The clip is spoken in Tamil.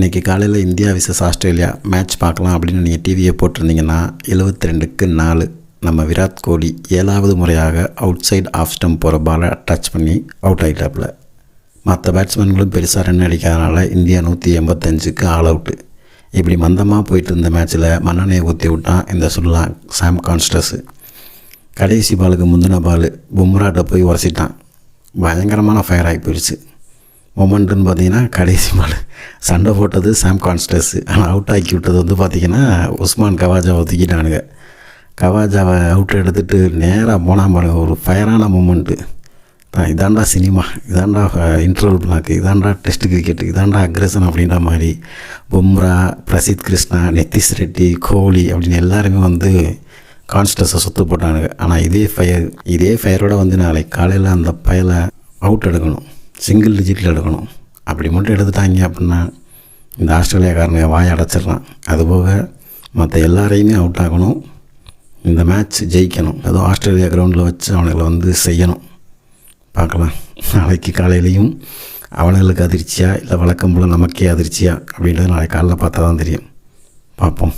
இன்றைக்கி காலையில் இந்தியா விசஸ் ஆஸ்திரேலியா மேட்ச் பார்க்கலாம் அப்படின்னு நீங்கள் டிவியை போட்டிருந்தீங்கன்னா 72க்கு 4 நம்ம விராட் கோலி 7வது முறையாக அவுட் சைட் ஆஃப் ஸ்டம்ப் போகிற பாலை டச் பண்ணி அவுட் ஆகிட்டாப்புல. மற்ற பேட்ஸ்மேன்களும் பெருசாக ரன் அடிக்காதனால இந்தியா 185க்கு ஆல் அவுட்டு. இப்படி மந்தமாக போயிட்டு இருந்த மேட்ச்சில் மண்ணெண்ணெயை ஊற்றி விட்டான் இந்த சொல்லலாம் சாம் கான்ஸ்டர்ஸு. கடைசி பாலுக்கு முந்தின பால் பும்ராட்ட போய் உரசிட்டான். பயங்கரமான ஃபயர் ஆகி போயிடுச்சு. மொமெண்ட்டுன்னு பார்த்தீங்கன்னா கடைசி பால் சண்டை போட்டது சாம் கான்ஸ்டர்ஸு. ஆனால் அவுட் ஆக்கி விட்டது வந்து பார்த்திங்கன்னா உஸ்மான் கவாஜாவை தூக்கிட்டானுங்க. கவாஜாவை அவுட் எடுத்துகிட்டு நேராக போனால் பாருங்க, ஒரு ஃபயரான மூமெண்ட்டு. இதாண்டா சினிமா, இதாண்டா இன்டர்வல் பிளாக்கு, இதாண்டா டெஸ்ட் கிரிக்கெட்டு, இதாண்டா அக்ரெஷன் அப்படின்ற மாதிரி பும்ரா, பிரசித் கிருஷ்ணா, நிதிஷ் ரெட்டி, கோலி அப்படின்னு எல்லாருமே வந்து கான்ஸ்டர்ஸை சுற்று போட்டானுங்க. ஆனால் இதே ஃபயரோட வந்து நாளைக்கு காலையில் அந்த பயலை அவுட் எடுக்கணும், சிங்கிள் டிஜிட்டில் எடுக்கணும். அப்படி மட்டும் எடுத்துட்டாங்க அப்படின்னா இந்த ஆஸ்திரேலியாக்காரங்க வாய் அடைச்சிடலாம். அதுபோக மற்ற எல்லாரையுமே அவுட் ஆகணும். இந்த மேட்ச் ஜெயிக்கணும். அதுவும் ஆஸ்திரேலியா கிரவுண்டில் வச்சு அவனுங்களை வந்து செய்யணும். பார்க்கலாம் நாளைக்கு காலையிலையும் அவனுங்களுக்கு அதிர்ச்சியா இல்லை வழக்கம் போல் நமக்கே அதிர்ச்சியா அப்படின்றது நாளைக்கு காலையில் பார்த்தா தான் தெரியும். பார்ப்போம்.